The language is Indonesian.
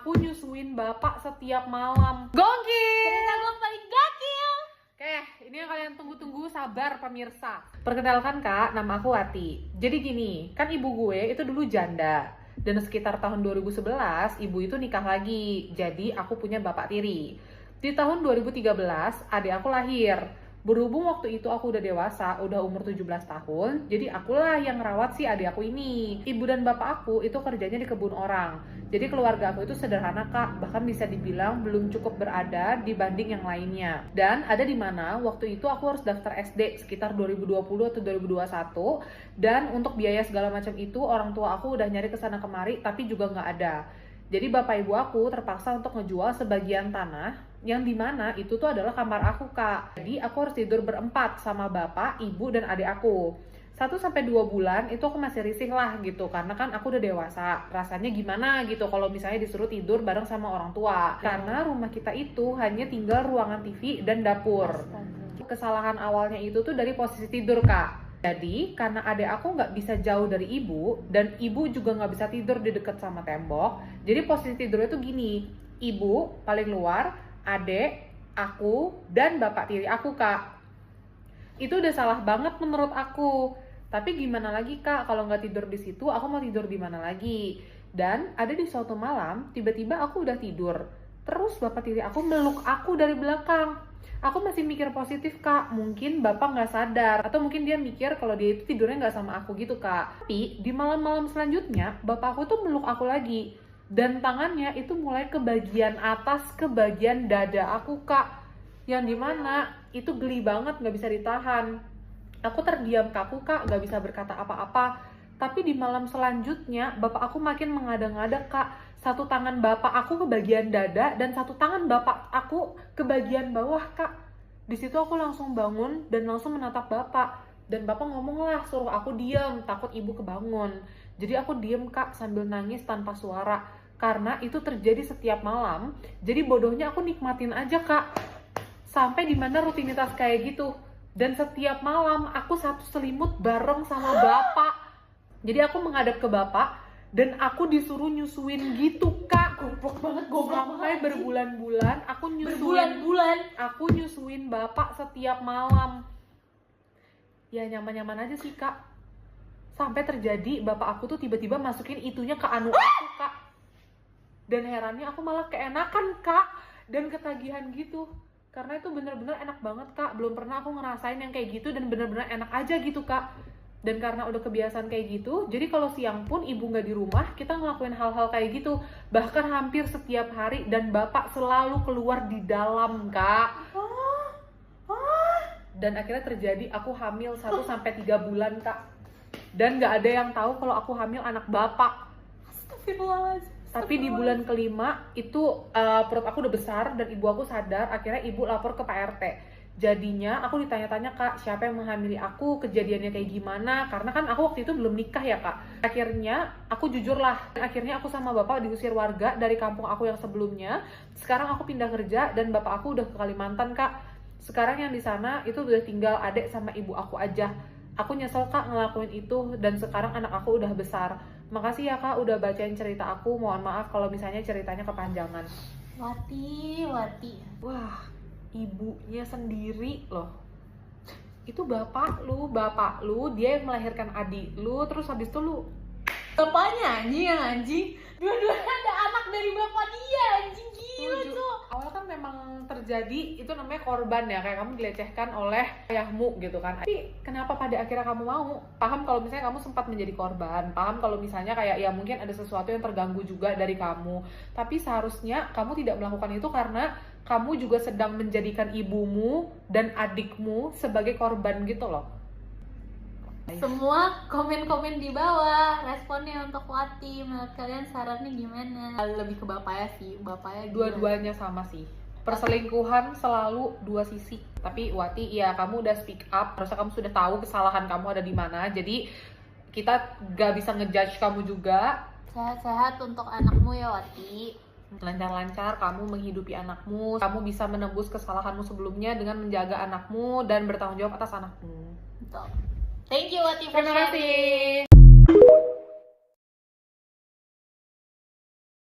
aku nyusuin bapak setiap malam. Gokil! Cerita gue paling gokil. Oke, ini yang kalian tunggu-tunggu, sabar pemirsa. Perkenalkan kak, nama aku Wati. Jadi gini, kan ibu gue itu dulu janda. Dan sekitar tahun 2011, ibu itu nikah lagi. Jadi aku punya bapak tiri. Di tahun 2013, adik aku lahir. Berhubung waktu itu aku udah dewasa, udah umur 17 tahun, jadi akulah yang ngerawat si adik aku ini. Ibu dan bapak aku itu kerjanya di kebun orang. Jadi keluarga aku itu sederhana kak, bahkan bisa dibilang belum cukup berada dibanding yang lainnya. Dan ada di mana waktu itu aku harus daftar SD sekitar 2020 atau 2021. Dan untuk biaya segala macam itu orang tua aku udah nyari kesana kemari tapi juga nggak ada. Jadi bapak ibu aku terpaksa untuk ngejual sebagian tanah yang dimana itu tuh adalah kamar aku kak. Jadi aku harus tidur berempat sama bapak, ibu, dan adik aku. 1-2 bulan itu aku masih risih lah gitu, karena kan aku udah dewasa. Rasanya gimana gitu kalau misalnya disuruh tidur bareng sama orang tua. Karena rumah kita itu hanya tinggal ruangan TV dan dapur. Kesalahan awalnya itu tuh dari posisi tidur kak. Jadi karena adik aku nggak bisa jauh dari ibu dan ibu juga nggak bisa tidur di dekat sama tembok, jadi posisi tidurnya tuh gini, ibu paling luar, adik, aku, dan bapak tiri aku kak. Itu udah salah banget menurut aku. Tapi gimana lagi kak, kalau nggak tidur di situ, aku mau tidur di mana lagi? Dan ada di suatu malam, tiba-tiba aku udah tidur. Terus bapak tiri aku meluk aku dari belakang. Aku masih mikir positif kak, mungkin bapak nggak sadar. Atau mungkin dia mikir kalau dia itu tidurnya nggak sama aku gitu kak. Tapi di malam-malam selanjutnya, bapak aku tuh meluk aku lagi. Dan tangannya itu mulai ke bagian atas, ke bagian dada aku kak. Yang dimana itu geli banget, nggak bisa ditahan. Aku terdiam kaku kak, nggak bisa berkata apa-apa. Tapi di malam selanjutnya, bapak aku makin mengada-ngada kak. Satu tangan bapak aku ke bagian dada dan satu tangan bapak aku ke bagian bawah kak. Di situ aku langsung bangun dan langsung menatap bapak. Dan bapak ngomong lah, suruh aku diam, takut ibu kebangun. Jadi aku diem kak sambil nangis tanpa suara. Karena itu terjadi setiap malam. Jadi bodohnya aku nikmatin aja kak. Sampai dimana rutinitas kayak gitu. Dan setiap malam aku satu selimut bareng sama bapak. Jadi aku menghadap ke bapak dan aku disuruh nyusuin gitu kak. Goblok banget, Sampai berbulan-bulan aku nyusuin bapak setiap malam. Ya nyaman-nyaman aja sih kak. Sampai terjadi bapak aku tuh tiba-tiba masukin itunya ke anu aku kak. Dan herannya aku malah keenakan kak. Dan ketagihan gitu. Karena itu bener-bener enak banget kak. Belum pernah aku ngerasain yang kayak gitu dan bener-bener enak aja gitu kak. Dan karena udah kebiasaan kayak gitu, jadi kalau siang pun ibu nggak di rumah, kita ngelakuin hal-hal kayak gitu. Bahkan hampir setiap hari, dan bapak selalu keluar di dalam, kak. Dan akhirnya terjadi, aku hamil 1-3 bulan, kak. Dan nggak ada yang tahu kalau aku hamil anak bapak. Astagfirullahaladzim. Tapi di bulan kelima, itu perut aku udah besar, dan ibu aku sadar, akhirnya ibu lapor ke Pak RT. Jadinya aku ditanya-tanya kak, siapa yang menghamili aku, kejadiannya kayak gimana, karena kan aku waktu itu belum nikah ya kak. Akhirnya aku jujur lah, akhirnya aku sama bapak diusir warga dari kampung aku yang sebelumnya. Sekarang aku pindah kerja dan bapak aku udah ke Kalimantan kak. Sekarang yang di sana itu udah tinggal adik sama ibu aku aja. Aku nyesel kak ngelakuin itu dan sekarang anak aku udah besar. Makasih ya kak udah bacain cerita aku, mohon maaf kalau misalnya ceritanya kepanjangan. Wati. Wah, ibunya sendiri loh. Itu bapak lu, dia yang melahirkan adik lu, terus habis itu lu Bapaknya anjing. Dua-duanya ada anak dari bapak dia, anjing gila tuh. Awal kan memang terjadi, itu namanya korban ya, kayak kamu dilecehkan oleh ayahmu gitu kan. Tapi kenapa pada akhirnya kamu mau? Paham kalau misalnya kamu sempat menjadi korban, paham kalau misalnya kayak ya mungkin ada sesuatu yang terganggu juga dari kamu. Tapi seharusnya kamu tidak melakukan itu karena kamu juga sedang menjadikan ibumu dan adikmu sebagai korban gitu loh. Semua komen-komen di bawah responnya untuk Wati. Menurut kalian sarannya gimana? Lebih ke bapaknya sih, bapaknya Dua-duanya sama sih. Perselingkuhan selalu dua sisi. Tapi Wati, ya kamu udah speak up, harusnya kamu sudah tahu kesalahan kamu ada di mana. Jadi kita gak bisa ngejudge kamu juga. Sehat-sehat untuk anakmu ya Wati. Lancar-lancar kamu menghidupi anakmu, kamu bisa menembus kesalahanmu sebelumnya dengan menjaga anakmu dan bertanggung jawab atas anakmu. Betul. Thank you Wati for Terima sharing. kasih.